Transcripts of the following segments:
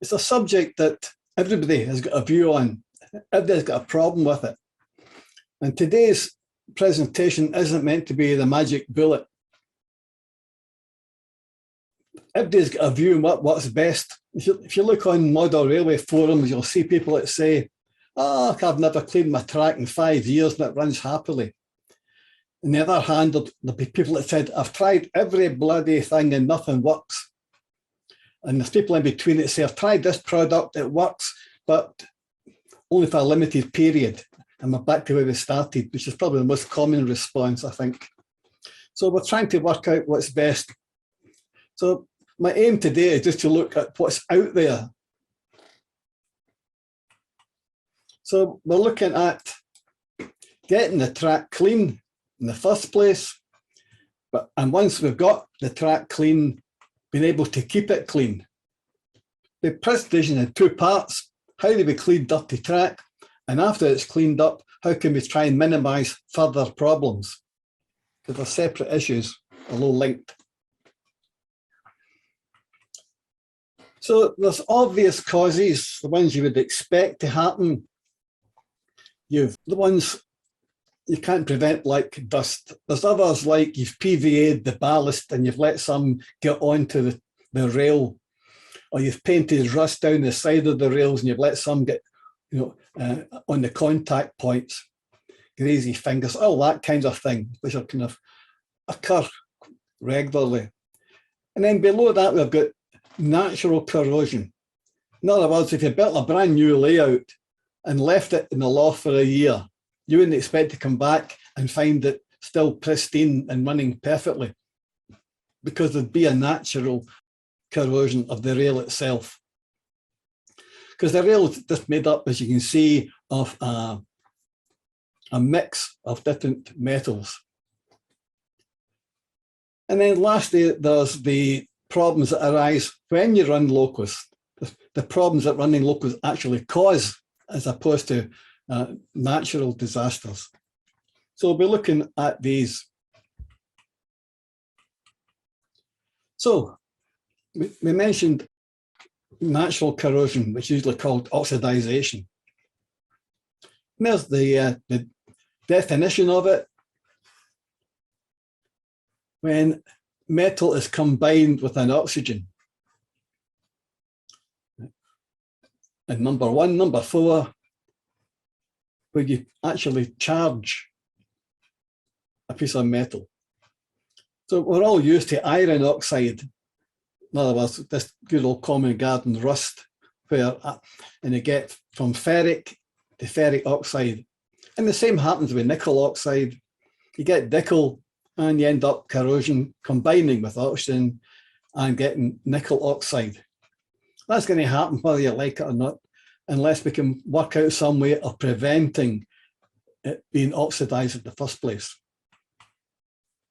it's a subject that everybody has got a view on. Everybody's got a problem with it. And today's presentation isn't meant to be the magic bullet. Everybody's got a view on what's best. If you look on model railway forums, you'll see people that say, oh, I've never cleaned my track in 5 years and it runs happily. On the other hand, there'll be people that said, I've tried every bloody thing and nothing works. And there's people in between that say, I've tried this product, it works, but only for a limited period. And we're back to where we started, which is probably the most common response, I think. So we're trying to work out what's best. So my aim today is just to look at what's out there. So we're looking at getting the track clean in the first place, and once we've got the track clean, being able to keep it clean. The presentation in 2 parts: how do we clean dirty track, and after it's cleaned up, how can we try and minimise further problems? Because they're separate issues, although linked. So there's obvious causes, the ones you would expect to happen. You've the ones you can't prevent, like dust. There's others like you've PVA'd the ballast and you've let some get onto the rail, or you've painted rust down the side of the rails and you've let some get, on the contact points, greasy fingers, all that kind of thing, which are kind of occur regularly. And then below that, we've got natural corrosion. In other words, if you built a brand new layout and left it in the loft for a year, you wouldn't expect to come back and find it still pristine and running perfectly, because there'd be a natural corrosion of the rail itself. Because the rail is just made up, as you can see, of a mix of different metals. And then lastly, there's the problems that arise when you run locos, the problems that running locos actually cause, as opposed to natural disasters. So we'll be looking at these. So we mentioned natural corrosion, which is usually called oxidation. And there's the definition of it. When metal is combined with an oxygen. And number 1, number 4, where you actually charge a piece of metal. So we're all used to iron oxide. In other words, this good old common garden rust, where and you get from ferric to ferric oxide. And the same happens with nickel oxide. You get nickel and you end up corrosion combining with oxygen and getting nickel oxide. That's going to happen whether you like it or not, unless we can work out some way of preventing it being oxidized in the first place.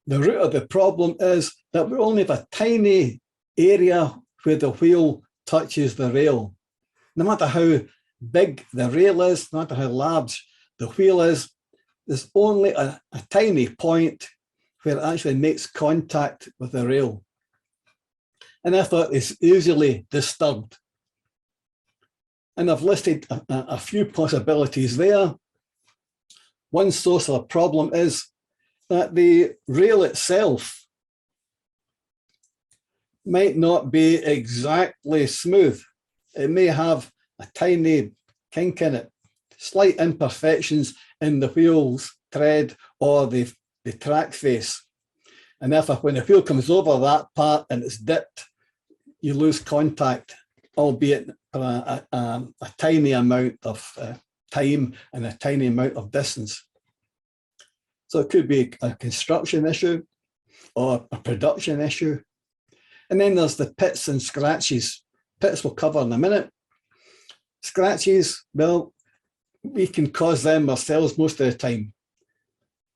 The root of the problem is that we only have a tiny area where the wheel touches the rail. No matter how big the rail is, no matter how large the wheel is, there's only a tiny point where it actually makes contact with the rail. And therefore it's easily disturbed. And I've listed a few possibilities there. One source of a problem is that the rail itself might not be exactly smooth. It may have a tiny kink in it, slight imperfections in the wheel's tread or the track face. And therefore, when the wheel comes over that part and it's dipped, you lose contact, albeit a tiny amount of time and a tiny amount of distance. So it could be a construction issue or a production issue. And then there's the pits and scratches. Pits we'll cover in a minute. Scratches, well, we can cause them ourselves most of the time.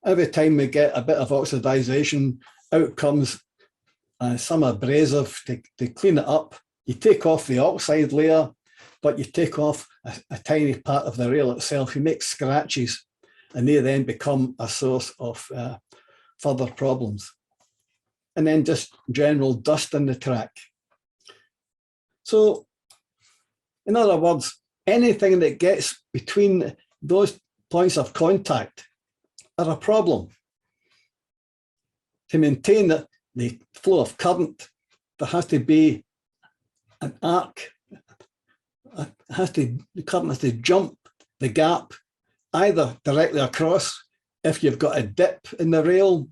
Every time we get a bit of oxidation, out comes some abrasive to clean it up. You take off the oxide layer, but you take off a tiny part of the rail itself. You make scratches, and they then become a source of further problems. And then just general dust in the track. So In other words, anything that gets between those points of contact are a problem. To maintain the flow of current, there has to be an arc. The current has to jump the gap either directly across if you've got a dip in the rail,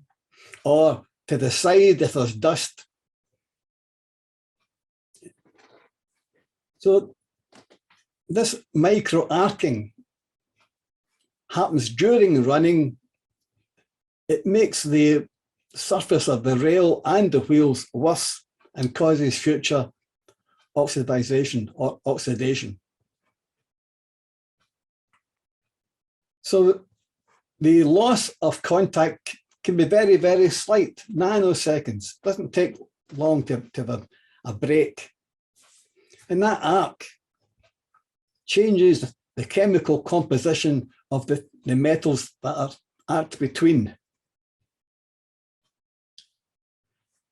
or to the side if there's dust. So this micro arcing happens during running. It makes the surface of the rail and the wheels worse and causes future oxidation or oxidation. So the loss of contact can be very, very slight, nanoseconds. It doesn't take long to have a break. And that arc changes the chemical composition of the metals that are arced between.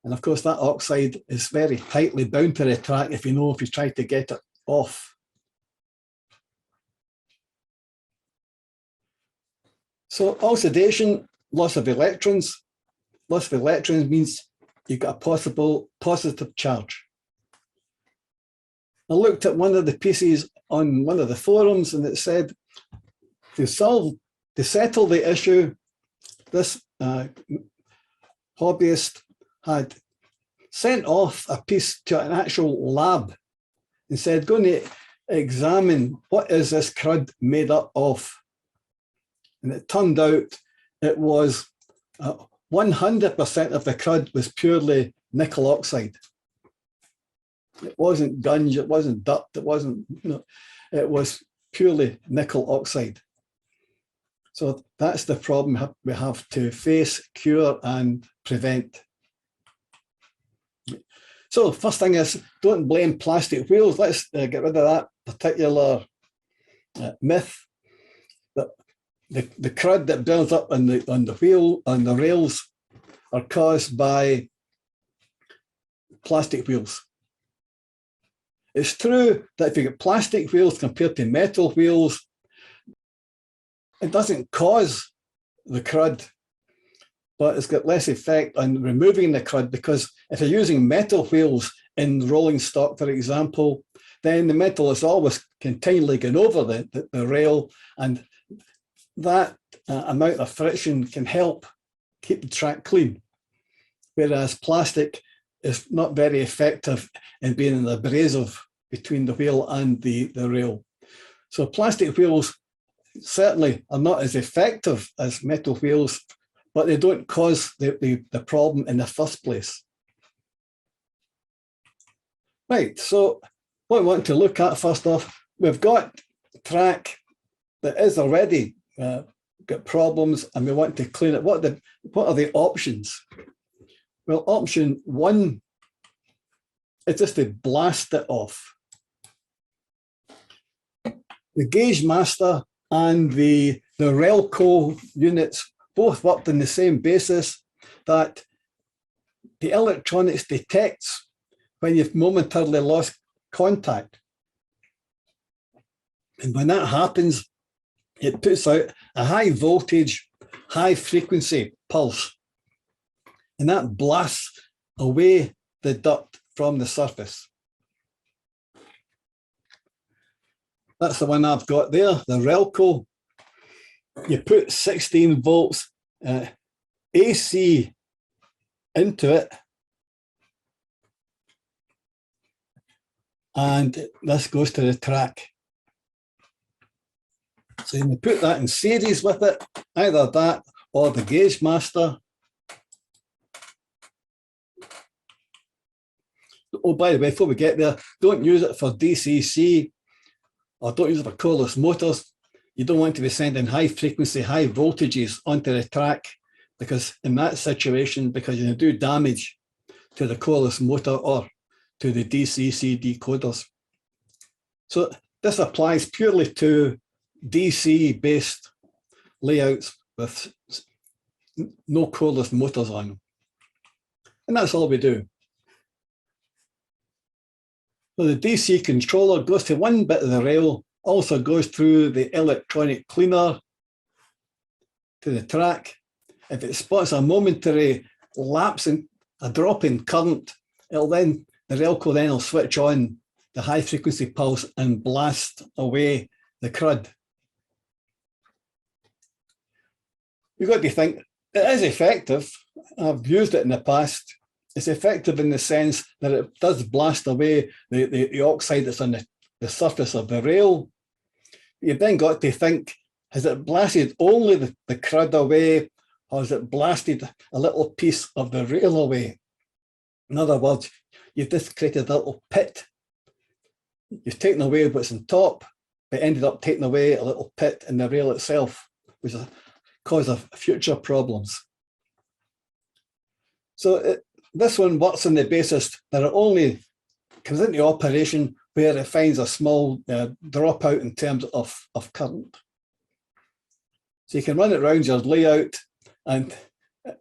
And of course, that oxide is very tightly bound to the track if you try to get it off. So oxidation, loss of electrons. Loss of electrons means you've got a possible positive charge. I looked at one of the pieces on one of the forums, and it said to settle the issue, this hobbyist had sent off a piece to an actual lab and said, go and examine what is this crud made up of. And it turned out it was 100% of the crud was purely nickel oxide. It wasn't gunge, it wasn't dirt, it wasn't, it was purely nickel oxide. So that's the problem we have to face, cure, and prevent. So first thing is, don't blame plastic wheels. Let's get rid of that particular myth that the crud that builds up on the rails are caused by plastic wheels. It's true that if you get plastic wheels compared to metal wheels, it doesn't cause the crud, but it's got less effect on removing the crud, because if you're using metal wheels in rolling stock, for example, then the metal is always continually going over the rail, and that amount of friction can help keep the track clean. Whereas plastic is not very effective in being an abrasive between the wheel and the rail. So plastic wheels certainly are not as effective as metal wheels, but they don't cause the problem in the first place. Right, so what we want to look at first off, we've got track that is already got problems and we want to clean it. What are the options? Well, option one is just to blast it off. The gauge master and the Relco units both worked on the same basis, that the electronics detects when you've momentarily lost contact. And when that happens, it puts out a high voltage, high frequency pulse. And that blasts away the dirt from the surface. That's the one I've got there, the Relco. You put 16 volts AC into it, and this goes to the track. So you put that in series with it, either that or the gauge master. Oh, by the way, before we get there, don't use it for DCC or don't use it for coreless motors. You don't want to be sending high frequency, high voltages onto the track, because in that situation, because you do damage to the coreless motor or to the DCC decoders. So this applies purely to DC based layouts with no coreless motors on them. And that's all we do. So the DC controller goes to one bit of the rail, also goes through the electronic cleaner to the track. If it spots a momentary lapse in a drop in current, the railco then will switch on the high frequency pulse and blast away the crud. You've got to think, it is effective. I've used it in the past. It's effective in the sense that it does blast away the oxide that's on the surface of the rail. You've then got to think, has it blasted only the crud away, or has it blasted a little piece of the rail away? In other words, you've just created a little pit. You've taken away what's on top, but ended up taking away a little pit in the rail itself, which is a cause of future problems. So this one works on the basis that it only comes into operation where it finds a small dropout in terms of current. So you can run it around your layout, and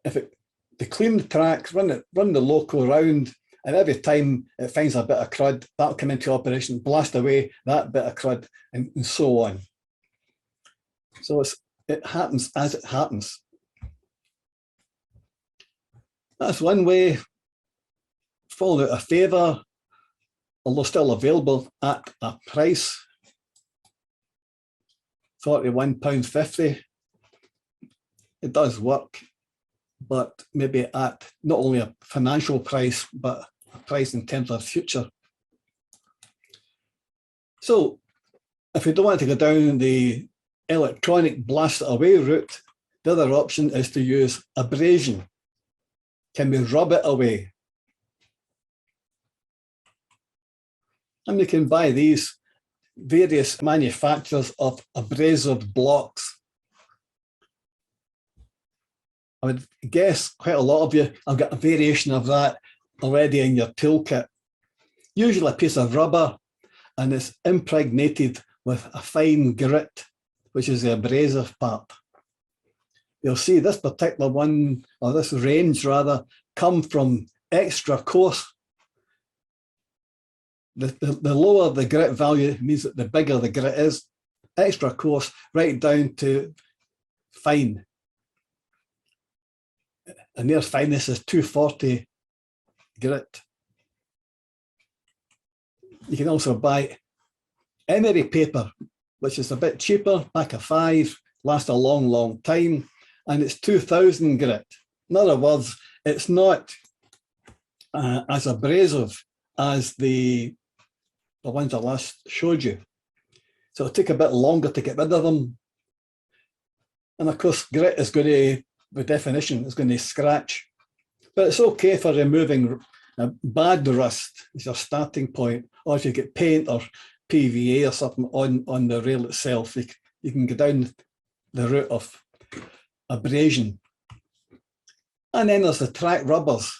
to clean the tracks, run the loco around, and every time it finds a bit of crud, that'll come into operation, blast away that bit of crud, and so on. So it happens as it happens. That's one way. Falling out of favour, although still available at a price, £41.50. It does work, but maybe at not only a financial price, but a price in terms of future. So if we don't want to go down the electronic blast away route, the other option is to use abrasion. Can we rub it away? And we can buy these various manufacturers of abrasive blocks. I would guess quite a lot of you have got a variation of that already in your toolkit. Usually a piece of rubber, and it's impregnated with a fine grit, which is the abrasive part. You'll see this particular one, or this range rather, come from extra coarse. The lower the grit value means that the bigger the grit is. Extra coarse right down to fine. And their fineness is 240 grit. You can also buy emery paper, which is a bit cheaper, pack of 5, lasts a long, long time, and it's 2000 grit. In other words, it's not as abrasive as the ones I last showed you. So it'll take a bit longer to get rid of them. And of course, grit is going to, by definition, is going to scratch. But it's okay for removing bad rust as your starting point, or if you get paint or PVA or something on the rail itself, you can go down the route of abrasion. And then there's the track rubbers,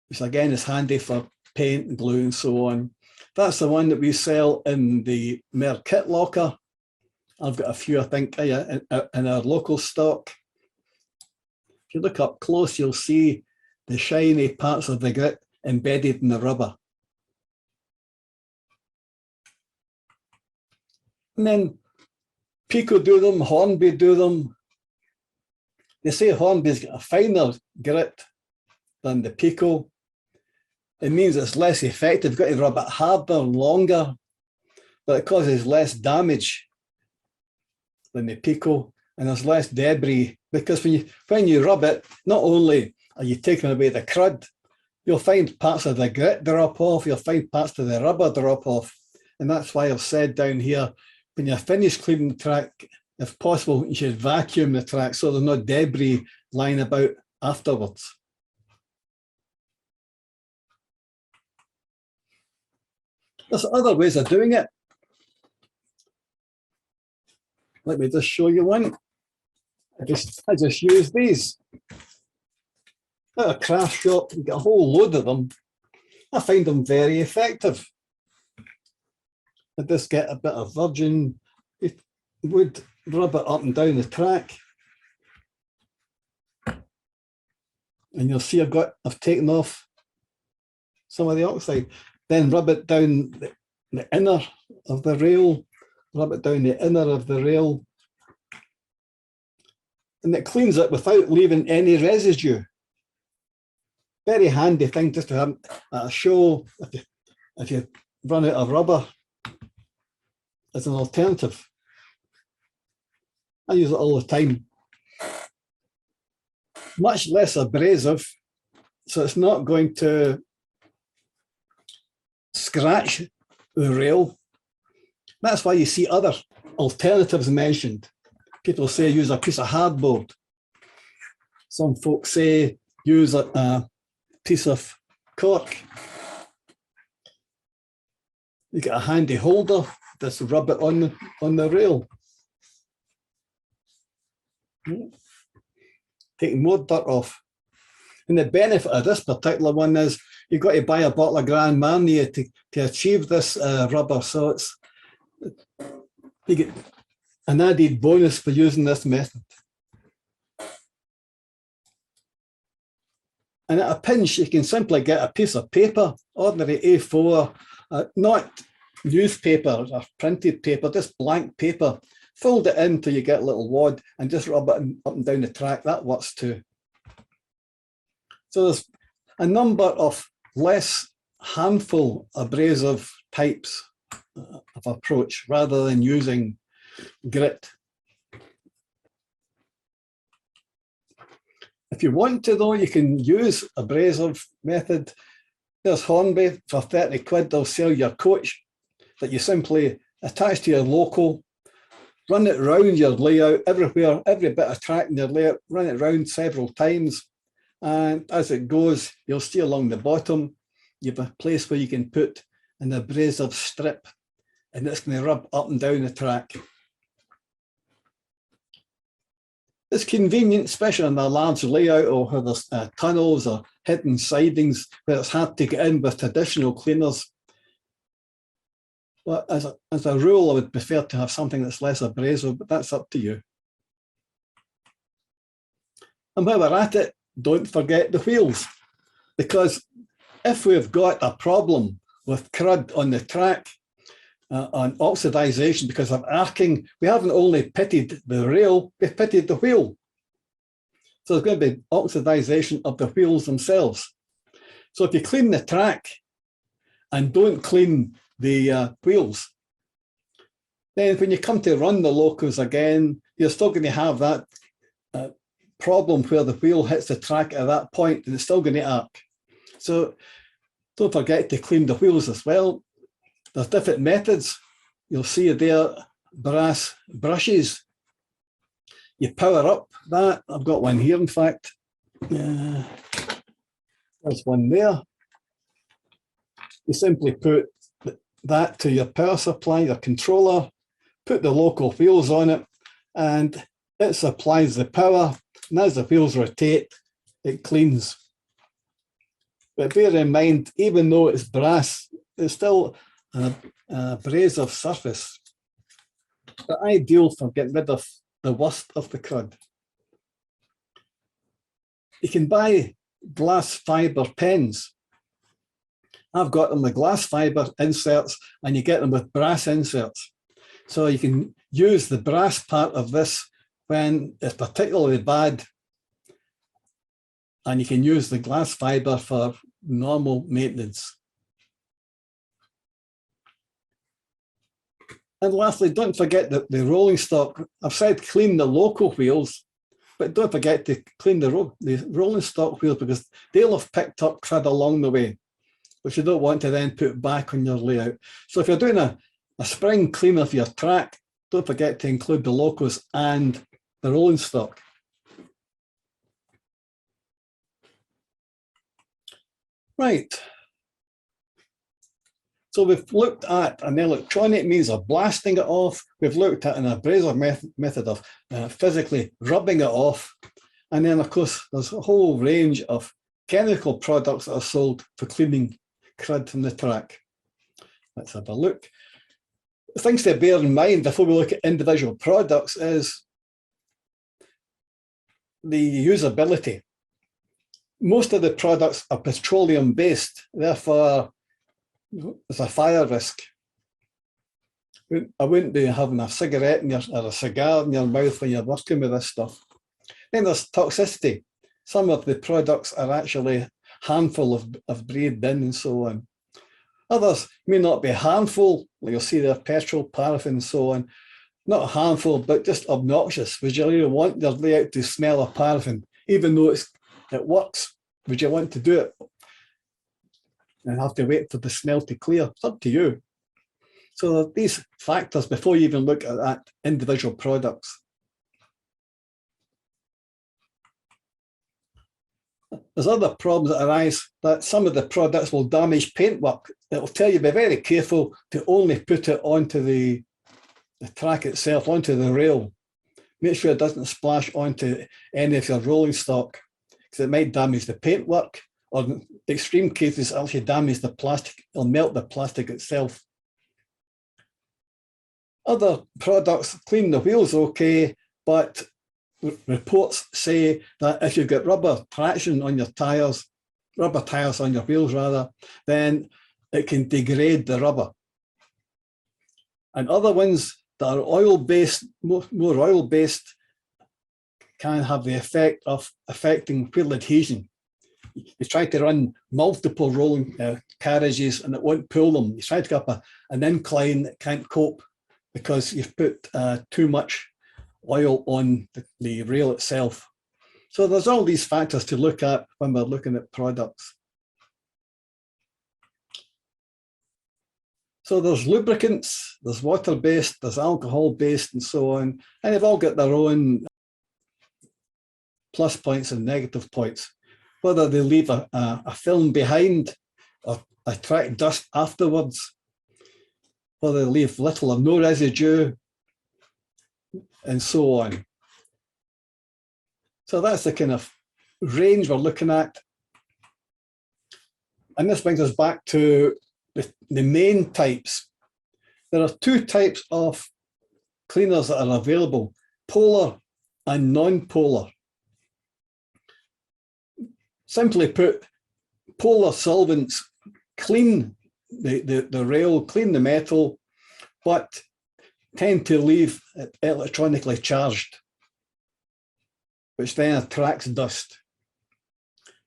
which again is handy for paint and glue and so on. That's the one that we sell in the MERG kit locker. I've got a few, I think, in our local stock. If you look up close, you'll see the shiny parts of the grit embedded in the rubber. And then Pico do them, Hornby do them. They say Hornby's got a finer grit than the Pico. It means it's less effective. You've got to rub it harder and longer, but it causes less damage than the Pico, and there's less debris, because when you rub it, not only are you taking away the crud, you'll find parts of the grit drop off, you'll find parts of the rubber drop off. And that's why I've said down here, when you're finished cleaning the track, if possible, you should vacuum the track so there's no debris lying about afterwards. There's other ways of doing it. Let me just show you one. I just use these. At a craft shop, you get a whole load of them. I find them very effective. I just get a bit of virgin wood, rub it up and down the track. And you'll see I've taken off some of the oxide. then rub it down the inner of the rail, rub it down the inner of the rail, and it cleans it without leaving any residue. Very handy thing just to have a show if you run out of rubber as an alternative. I use it all the time. Much less abrasive, so it's not going to scratch the rail. That's why you see other alternatives mentioned. People say use a piece of hardboard. Some folks say use a piece of cork. You get a handy holder, just rub it on the rail. Taking more dirt off. And the benefit of this particular one is you've got to buy a bottle of Grand Marnier to achieve this rubber. So you get an added bonus for using this method. And at a pinch, you can simply get a piece of paper, ordinary A4, not newspaper or printed paper, just blank paper. Fold it in till you get a little wad and just rub it up and down the track. That works too. So there's a number of less harmful abrasive types of approach rather than using grit. If you want to though, you can use abrasive method. There's Hornby for 30 quid. They'll sell your coach that you simply attach to your local, run it round your layout everywhere, every bit of track in your layout, run it round several times. And as it goes, you'll see along the bottom, you have a place where you can put an abrasive strip and it's going to rub up and down the track. It's convenient, especially in a large layout or where there's tunnels or hidden sidings where it's hard to get in with traditional cleaners. But as a rule, I would prefer to have something that's less abrasive, but that's up to you. And while we're at it, don't forget the wheels, because if we've got a problem with crud on the track, on oxidation because of arcing, we haven't only pitted the rail, we've pitted the wheel. So there's going to be oxidation of the wheels themselves. So if you clean the track and don't clean the wheels, then when you come to run the locos again, you're still going to have that problem where the wheel hits the track at that point and it's still going to arc. So don't forget to clean the wheels as well. There's different methods. You'll see there brass brushes. You power up that. I've got one here, in fact. There's one there. You simply put that to your power supply, your controller, put the local wheels on it, and it supplies the power. And as the wheels rotate, it cleans. But bear in mind, even though it's brass, it's still an abrasive surface. But ideal for getting rid of the worst of the crud. You can buy glass fiber pens. I've got them with glass fiber inserts, and you get them with brass inserts. So you can use the brass part of this when it's particularly bad, and you can use the glass fiber for normal maintenance. And lastly, don't forget the rolling stock. I've said clean the local wheels, but don't forget to clean the rolling stock wheels, because they'll have picked up crud along the way, which you don't want to then put back on your layout. So if you're doing a spring clean of your track, don't forget to include the locos and the rolling stock. Right. So we've looked at an electronic means of blasting it off. We've looked at an abrasive method of physically rubbing it off. And then, of course, there's a whole range of chemical products that are sold for cleaning crud from the track. Let's have a look. Things to bear in mind before we look at individual products is the usability. Most of the products are petroleum based, therefore There's a fire risk. I wouldn't be having a cigarette in or a cigar in your mouth when you're working with this stuff. Then there's toxicity. Some of the products are actually harmful if breathed in and so on. Others may not be harmful, like you'll see there, petrol, paraffin and so on. Not harmful, but just obnoxious. Would you really want your layout to smell of paraffin, even though it works? Would you want to do it and have to wait for the smell to clear? It's up to you. So these factors before you even look at that individual products. There's other problems that arise that some of the products will damage paintwork. It will tell you be very careful to only put it onto the track itself, onto the rail. Make sure it doesn't splash onto any of your rolling stock, because it might damage the paintwork, or in extreme cases actually damage the plastic. It'll melt the plastic itself. Other products clean the wheels okay, but reports say that if you've got rubber traction on your tires, rubber tires on your wheels rather, then it can degrade the rubber. And other ones that are oil-based, more oil-based, can have the effect of affecting wheel adhesion. You try to run multiple rolling carriages and it won't pull them. You try to go up an incline that can't cope because you've put too much oil on the rail itself. So there's all these factors to look at when we're looking at products. So there's lubricants, there's water-based, there's alcohol-based and so on, and they've all got their own plus points and negative points. Whether they leave a film behind or attract dust afterwards, whether they leave little or no residue, and so on. So that's the kind of range we're looking at. And this brings us back to the main types. There are two types of cleaners that are available, polar and non-polar. Simply put, polar solvents clean the rail, clean the metal, but tend to leave it electronically charged, which then attracts dust.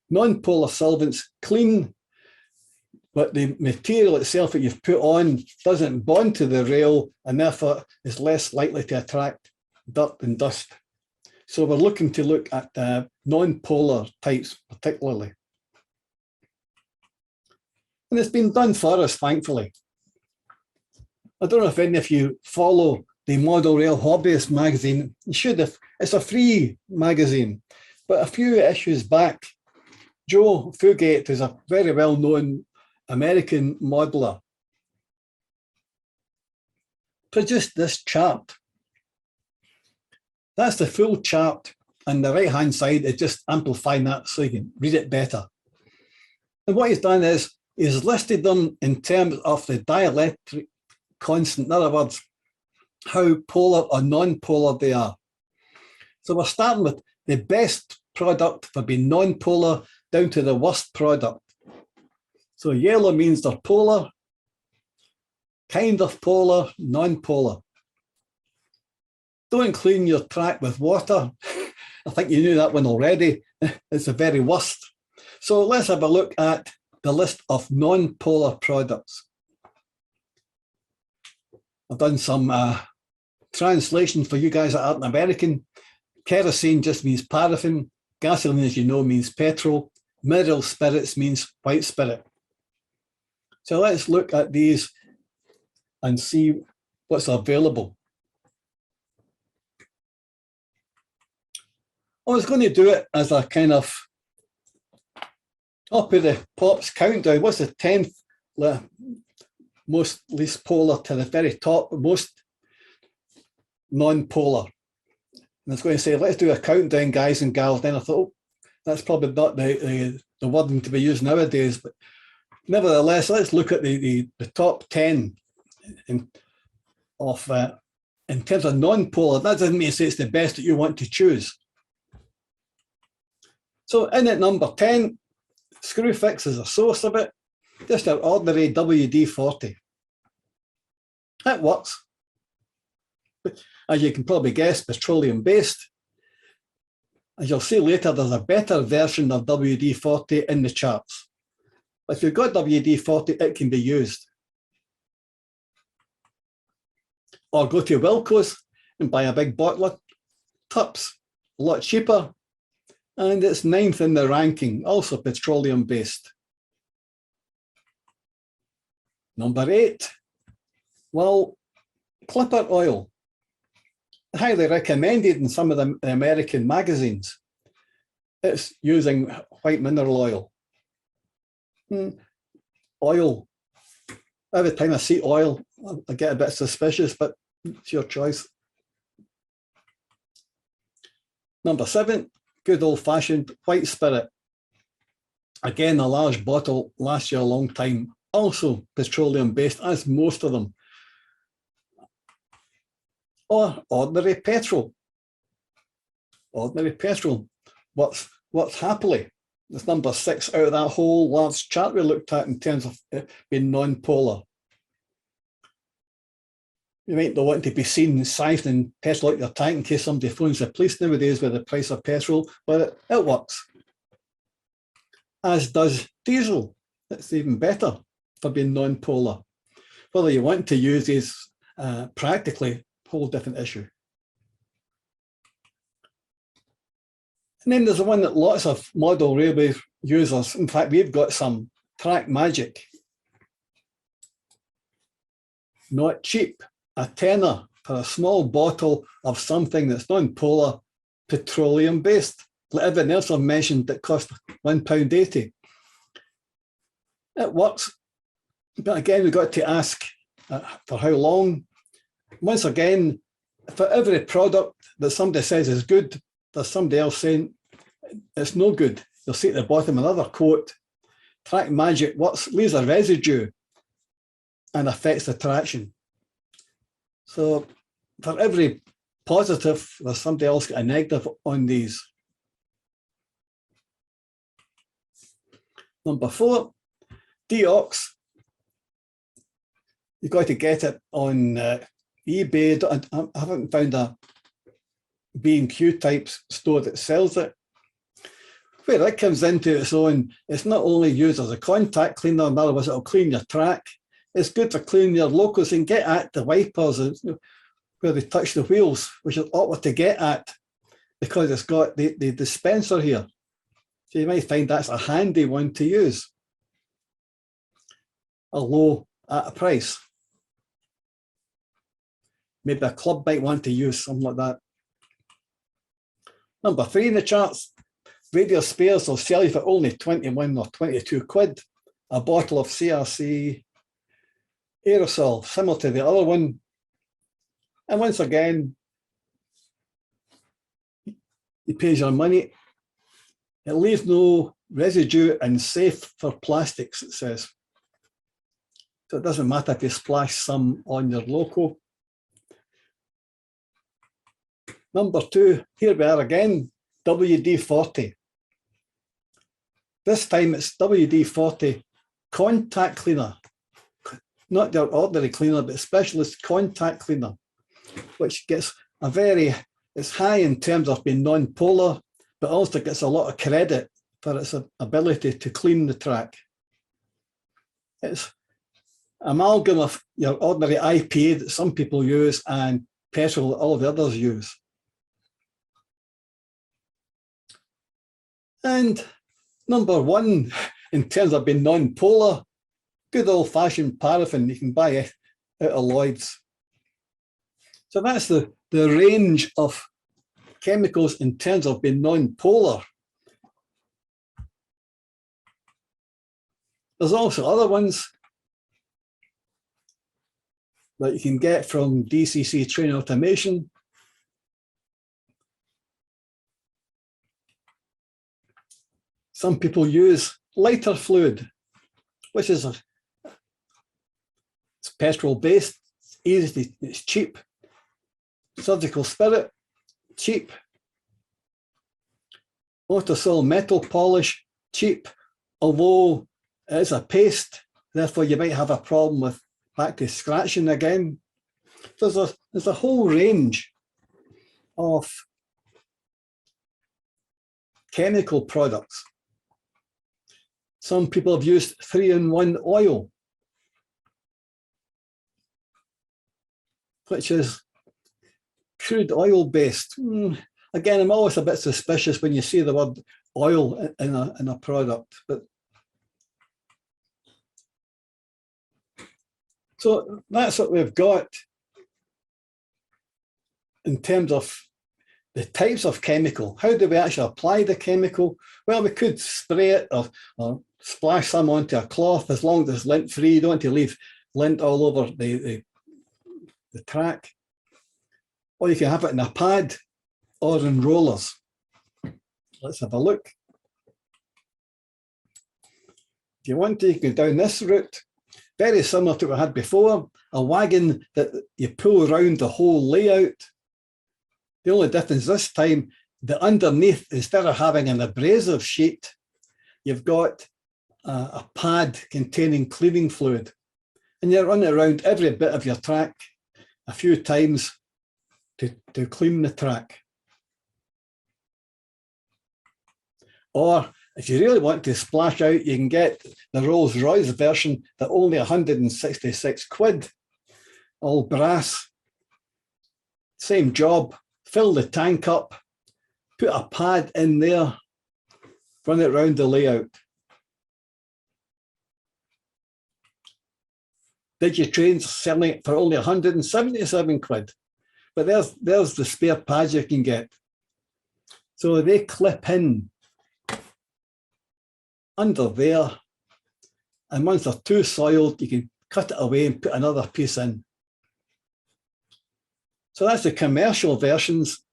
Non-polar solvents clean, but the material itself that you've put on doesn't bond to the rail and therefore is less likely to attract dirt and dust. So we're looking to look at non-polar types particularly. And it's been done for us, thankfully. I don't know if any of you follow the Model Rail Hobbyist magazine. You should have. It's a free magazine. But a few issues back, Joe Fugate is a very well-known American modeler, produced this chart. That's the full chart, and the right-hand side is just amplifying that so you can read it better. And what he's done is he's listed them in terms of the dielectric constant, in other words, how polar or non-polar they are. So we're starting with the best product for being non-polar down to the worst product. So yellow means they're polar, kind of polar, non-polar. Don't clean your track with water. I think you knew that one already. It's the very worst. So let's have a look at the list of non-polar products. I've done some translation for you guys that aren't American. Kerosene just means paraffin. Gasoline, as you know, means petrol. Mineral spirits means white spirit. So let's look at these and see what's available. I was going to do it as a kind of top of the pops countdown. What's the 10th most least polar to the very top, most non-polar? And I was going to say, let's do a countdown, guys and gals. Then I thought, oh, that's probably not the wording to be used nowadays. But nevertheless, let's look at the top 10 in terms of non-polar. That doesn't mean to say it's the best that you want to choose. So in at number 10, screw fix is a source of it. Just our ordinary WD-40. That works. As you can probably guess, petroleum-based. As you'll see later, there's a better version of WD-40 in the charts. But if you've got WD-40, it can be used. Or go to Wilco's and buy a big bottle of Tups, a lot cheaper. And it's 9th in the ranking, also petroleum-based. Number 8, well, Clipper oil. Highly recommended in some of the American magazines. It's using white mineral oil. Oil. Every time I see oil, I get a bit suspicious, but it's your choice. Number 7, good old-fashioned white spirit. Again, a large bottle, lasts you a long time. Also petroleum-based, as most of them. Or ordinary petrol. Ordinary petrol works happily. It's number 6 out of that whole large chart we looked at in terms of being non-polar. You might not want to be seen siphoning petrol out your tank in case somebody phones the police nowadays with the price of petrol, but it works. As does diesel. It's even better for being non-polar. Whether you want to use these practically, whole different issue. And then there's the one that lots of model railway users, in fact, we've got some, Track Magic. Not cheap, a tenner for a small bottle of something that's non-polar, petroleum-based. Like everything else I've mentioned that cost £1.80. It works, but again, we've got to ask for how long. Once again, for every product that somebody says is good, there's somebody else saying it's no good. You'll see at the bottom another quote, Track Magic works, leaves a residue and affects the traction. So for every positive, there's somebody else got a negative on these. Number 4, Deox. You've got to get it on eBay. I haven't found a B&Q type store that sells it. Where it comes into its own, it's not only used as a contact cleaner, in other words, it'll clean your track. It's good for cleaning your locos and get at the wipers where they touch the wheels, which is awkward to get at because it's got the dispenser here. So you might find that's a handy one to use. Although at a price. Maybe a club might want to use something like that. Number 3 in the charts, Radial Spares will sell you for only 21 or 22 quid. A bottle of CRC aerosol, similar to the other one. And once again, he pays your money. It leaves no residue and safe for plastics, it says. So it doesn't matter if you splash some on your loco. Number 2, here we are again, WD-40. This time it's WD-40 contact cleaner. Not your ordinary cleaner, but specialist contact cleaner, which gets it's high in terms of being non-polar, but also gets a lot of credit for its ability to clean the track. It's amalgam of your ordinary IPA that some people use and petrol that all of the others use. And number 1, in terms of being non-polar, good old-fashioned paraffin you can buy out of Lloyd's. So that's the range of chemicals in terms of being non-polar. There's also other ones that you can get from DCC Train Automation. Some people use lighter fluid, which is it's petrol-based, it's easy, it's cheap. Surgical Spirit, cheap. Autosol metal polish, cheap, although it is a paste, Therefore, you might have a problem with back to scratching again. So there's a whole range of chemical products. Some people have used 3-in-1 oil, which is crude oil based. Again, I'm always a bit suspicious when you see the word oil in a product. But so that's what we've got in terms of the types of chemical. How do we actually apply the chemical? Well, we could spray it or splash some onto a cloth, as long as it's lint free. You don't want to leave lint all over the track. Or you can have it in a pad or in rollers. Let's have a look. If you want to, you can go down this route. Very similar to what I had before, a wagon that you pull around the whole layout. The only difference this time, the underneath, instead of having an abrasive sheet, you've got a pad containing cleaning fluid. And you run it around every bit of your track a few times to clean the track. Or if you really want to splash out, you can get the Rolls-Royce version that only 166 quid, all brass. Same job, fill the tank up, put a pad in there, run it around the layout. Digitrain's selling it for only 177 quid. But there's the spare pads you can get. So they clip in under there, and once they're too soiled, you can cut it away and put another piece in. So that's the commercial versions.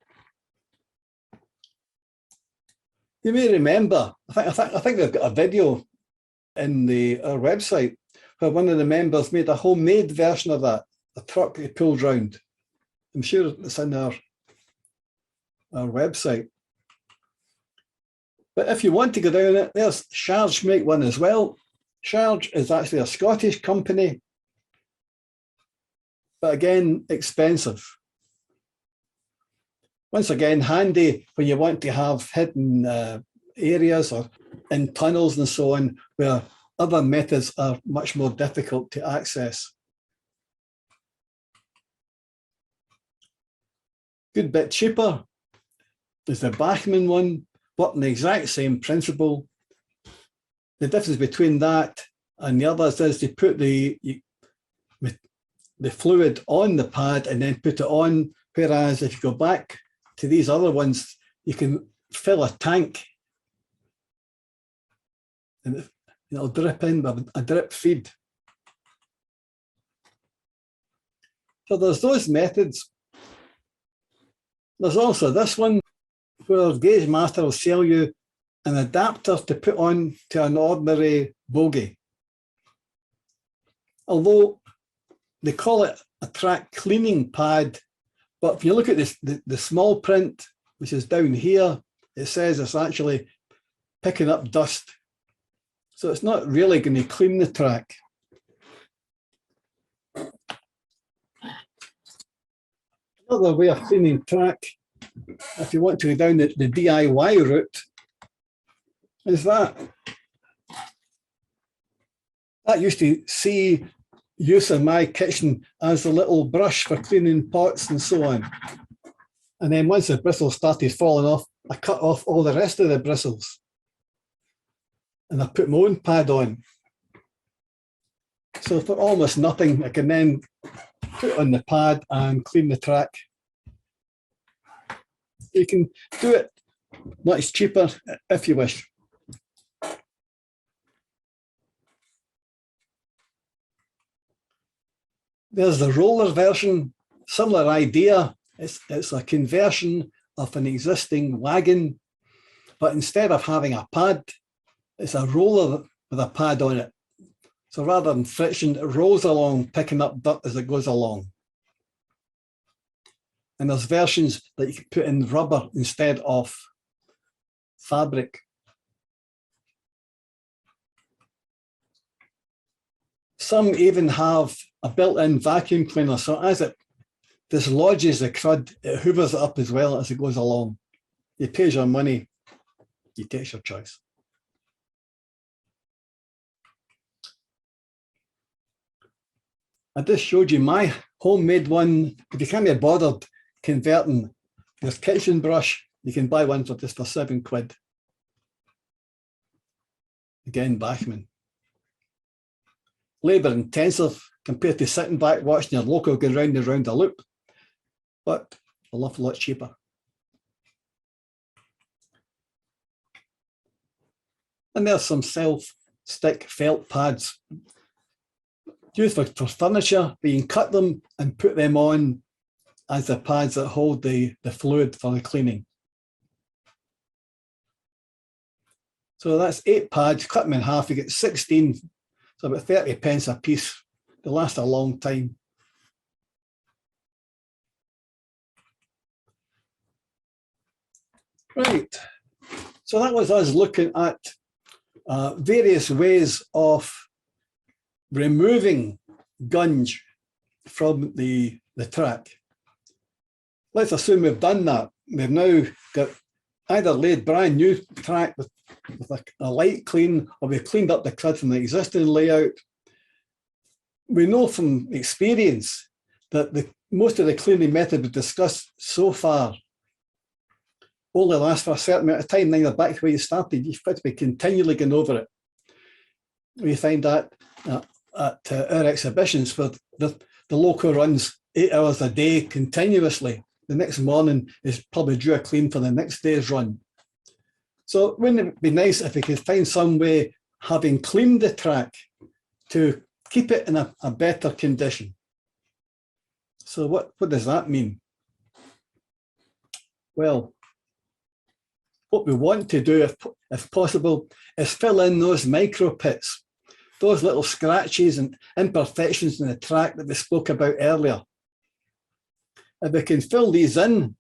You may remember, I think we've got a video in our website where one of the members made a homemade version of that, a truck he pulled round. I'm sure it's in our website. But if you want to go down it, there's Charge make one as well. Charge is actually a Scottish company, but again, expensive. Once again, handy when you want to have hidden areas or in tunnels and so on, where other methods are much more difficult to access. Good bit cheaper is the Bachmann one, working the exact same principle. The difference between that and the others is they put the fluid on the pad and then put it on, whereas if you go back to these other ones, you can fill a tank and it'll drip in with a drip feed. So there's those methods. There's also this one where Gauge Master will sell you an adapter to put on to an ordinary bogie. Although they call it a track cleaning pad, but if you look at this, the small print, which is down here, it says it's actually picking up dust. So it's not really going to clean the track. Another way of cleaning track, if you want to go down the DIY route, is that. That used to see use in my kitchen as a little brush for cleaning pots and so on. And then once the bristles started falling off, I cut off all the rest of the bristles. And I put my own pad on. So for almost nothing, I can then put on the pad and clean the track. You can do it much cheaper if you wish. There's the roller version, similar idea. It's a conversion of an existing wagon, but instead of having a pad, it's a roller with a pad on it. So rather than friction, it rolls along, picking up dirt as it goes along. And there's versions that you can put in rubber instead of fabric. Some even have a built-in vacuum cleaner, so as it dislodges the crud, it hoovers it up as well as it goes along. You pay your money, you take your choice. I just showed you my homemade one. If you can't be bothered converting your kitchen brush, you can buy one for just for £7. Again, Bachmann. Labour intensive compared to sitting back watching your loco go round and round a loop, but a awful lot cheaper. And there's some self-stick felt pads used for furniture, but you can cut them and put them on as the pads that hold the fluid for the cleaning. So that's 8 pads, cut them in half, you get 16, so about 30 pence a piece. They last a long time. Right, so that was us looking at various ways of removing gunge from the track. Let's assume we've done that. We've now got either laid brand new track with a light clean, or we've cleaned up the crud from the existing layout. We know from experience that most of the cleaning methods we've discussed so far only last for a certain amount of time. Then you're back to where you started. You've got to be continually going over it. We find that at our exhibitions, where the loco runs 8 hours a day continuously. The next morning is probably due a clean for the next day's run. So wouldn't it be nice if we could find some way, having cleaned the track, to keep it in a better condition? So what does that mean? Well, what we want to do, if possible, is fill in those micro pits, those little scratches and imperfections in the track that we spoke about earlier. If we can fill these in,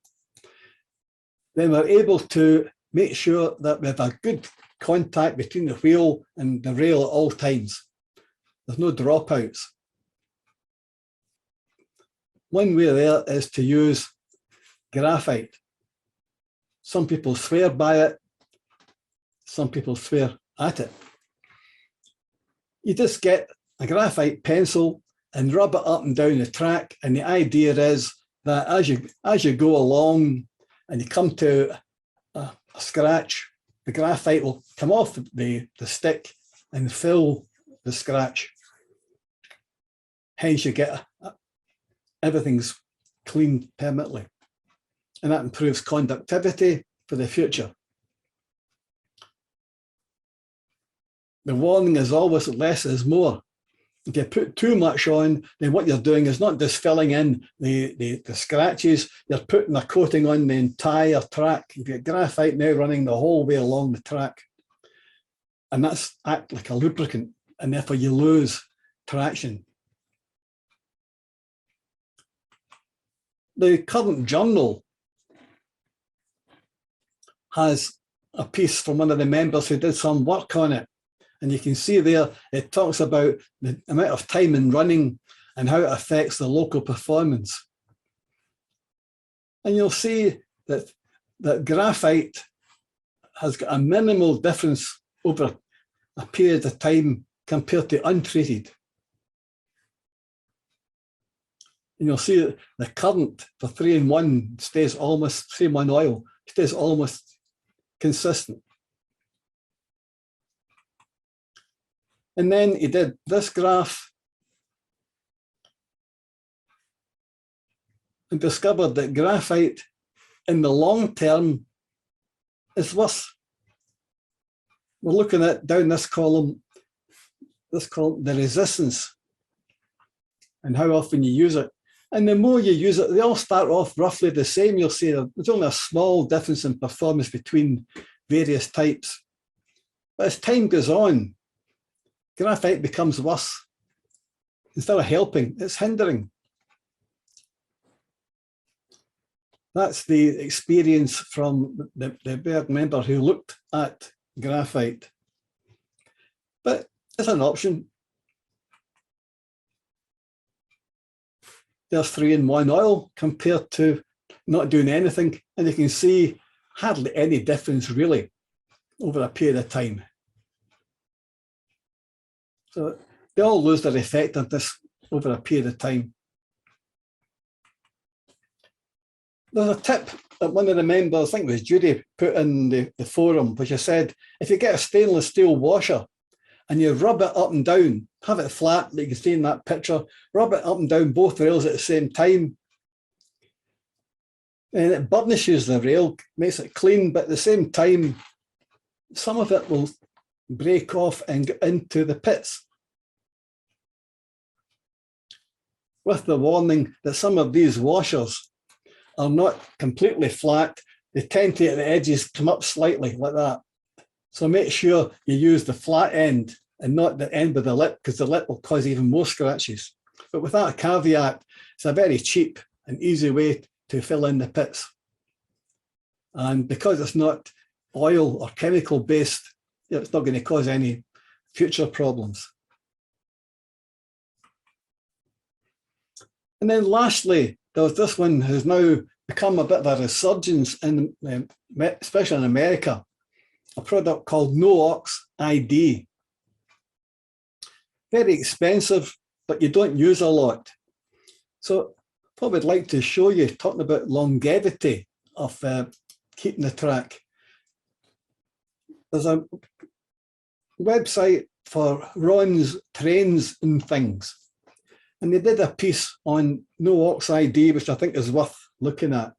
then we're able to make sure that we have a good contact between the wheel and the rail at all times. There's no dropouts. One way there is to use graphite. Some people swear by it, some people swear at it. You just get a graphite pencil and rub it up and down the track, and the idea is that as you go along and you come to a scratch, the graphite will come off the stick and fill the scratch. Hence you get everything's cleaned permanently, and that improves conductivity for the future. The warning is always less is more. If you put too much on, then what you're doing is not just filling in the scratches, you're putting a coating on the entire track. You've got graphite now running the whole way along the track. And that's act like a lubricant, and therefore you lose traction. The current journal has a piece from one of the members who did some work on it. And you can see there, it talks about the amount of time in running and how it affects the local performance. And you'll see that graphite has got a minimal difference over a period of time compared to untreated. And you'll see that the current for 3-in-1 stays almost, 3-in-1 oil, stays almost consistent. And then he did this graph and discovered that graphite in the long term is worse. We're looking at down this column, the resistance and how often you use it. And the more you use it, they all start off roughly the same. You'll see there's only a small difference in performance between various types. But as time goes on, graphite becomes worse. Instead of helping, it's hindering. That's the experience from the MERG member who looked at graphite. But it's an option. there's 3-in-1 oil compared to not doing anything. And you can see hardly any difference really over a period of time. So they all lose their effectiveness over a period of time. There's a tip that one of the members, I think it was Judy, put in the forum, which I said, if you get a stainless steel washer and you rub it up and down, have it flat, like you can see in that picture, rub it up and down both rails at the same time, and it burnishes the rail, makes it clean, but at the same time, some of it will break off and get into the pits. With the warning that some of these washers are not completely flat, they tend to at the edges come up slightly like that. So make sure you use the flat end and not the end with the lip, because the lip will cause even more scratches. But with that caveat, it's a very cheap and easy way to fill in the pits. And because it's not oil or chemical based, it's not going to cause any future problems. And then lastly, there's this one has now become a bit of a resurgence, in, especially in America, a product called NOx ID. Very expensive, but you don't use a lot. So what we'd like to show you, talking about longevity of keeping the track. There's a website for Ron's Trains and Things. And they did a piece on NOx ID, which I think is worth looking at.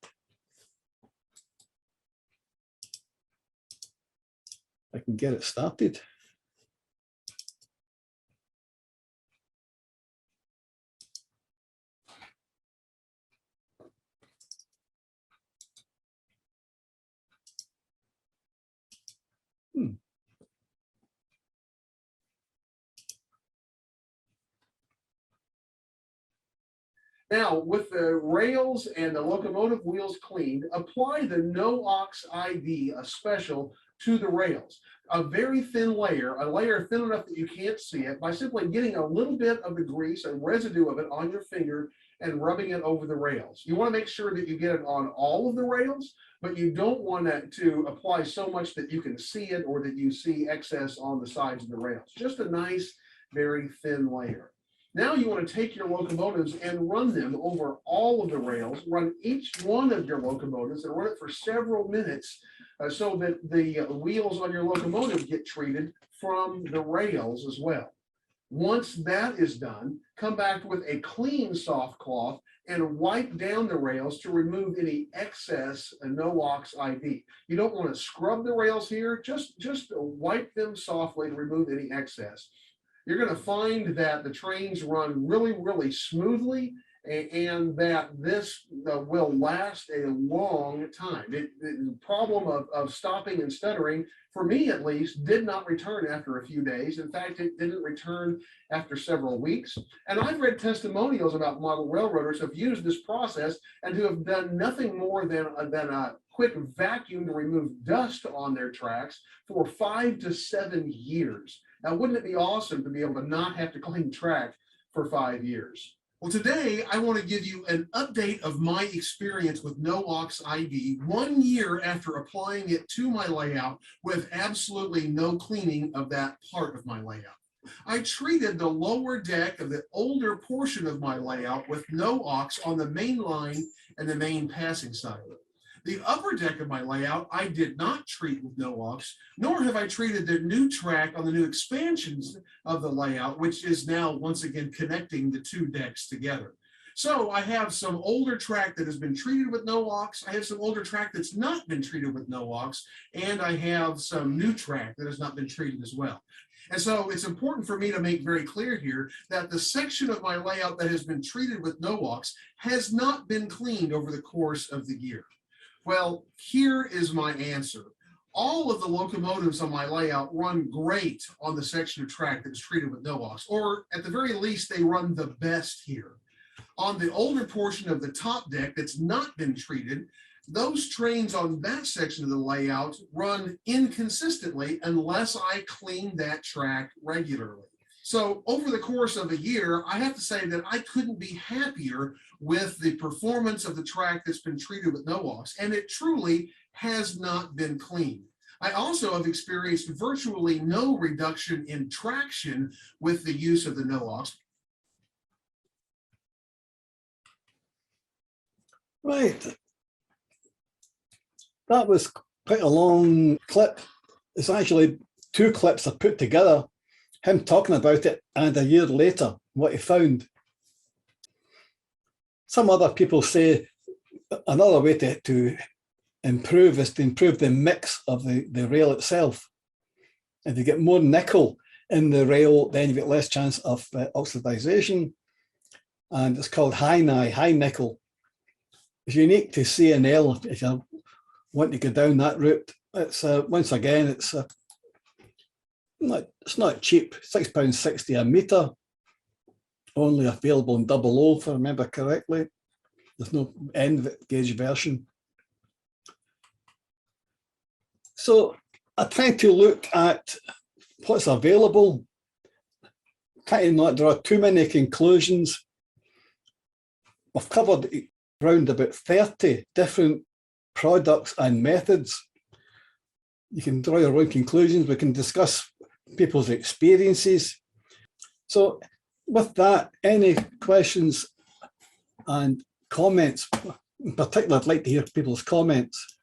I can get it started. Now, with the rails and the locomotive wheels cleaned, apply the NOx ID, a special, to the rails. A very thin layer, a layer thin enough that you can't see it, by simply getting a little bit of the grease and residue of it on your finger and rubbing it over the rails. You want to make sure that you get it on all of the rails, but you don't want to apply so much that you can see it or that you see excess on the sides of the rails. Just a nice, very thin layer. Now you want to take your locomotives and run them over all of the rails, run each one of your locomotives and run it for several minutes so that the wheels on your locomotive get treated from the rails as well. Once that is done, come back with a clean soft cloth and wipe down the rails to remove any excess NOx ID. You don't want to scrub the rails here, just wipe them softly to remove any excess. You're going to find that the trains run really, really smoothly and that this will last a long time. The problem of stopping and stuttering, for me at least, did not return after a few days. In fact, it didn't return after several weeks. And I've read testimonials about model railroaders who have used this process and who have done nothing more than a quick vacuum to remove dust on their tracks for 5 to 7 years. Now, wouldn't it be awesome to be able to not have to clean track for 5 years? Well, today I want to give you an update of my experience with NOx ID 1 year after applying it to my layout with absolutely no cleaning of that part of my layout. I treated the lower deck of the older portion of my layout with NOx on the main line and the main passing side. The upper deck of my layout, I did not treat with NOx, nor have I treated the new track on the new expansions of the layout, which is now once again connecting the two decks together. So I have some older track that has been treated with NOx, I have some older track that's not been treated with NOx, and I have some new track that has not been treated as well. And so it's important for me to make very clear here that the section of my layout that has been treated with NOx has not been cleaned over the course of the year. Well, here is my answer. All of the locomotives on my layout run great on the section of track that is treated with NOx, or at the very least, they run the best here. On the older portion of the top deck that's not been treated, those trains on that section of the layout run inconsistently unless I clean that track regularly. So over the course of a year, I have to say that I couldn't be happier with the performance of the track that's been treated with NOx, and it truly has not been clean. I also have experienced virtually no reduction in traction with the use of the NOx. Right. That was quite a long clip. It's actually 2 clips I put together, him talking about it and a year later, what he found. Some other people say another way to improve is to improve the mix of the rail itself. If you get more nickel in the rail, then you get less chance of oxidization. And it's called high nickel. It's unique to C&L if you want to go down that route. It's once again, it's not cheap, £6.60 a metre, only available in 00 if I remember correctly. There's no end gauge version. So I tried to look at what's available, trying to not draw too many conclusions. I've covered around about 30 different products and methods. You can draw your own conclusions. We can discuss people's experiences. So with that, any questions and comments? In particular, I'd like to hear people's comments.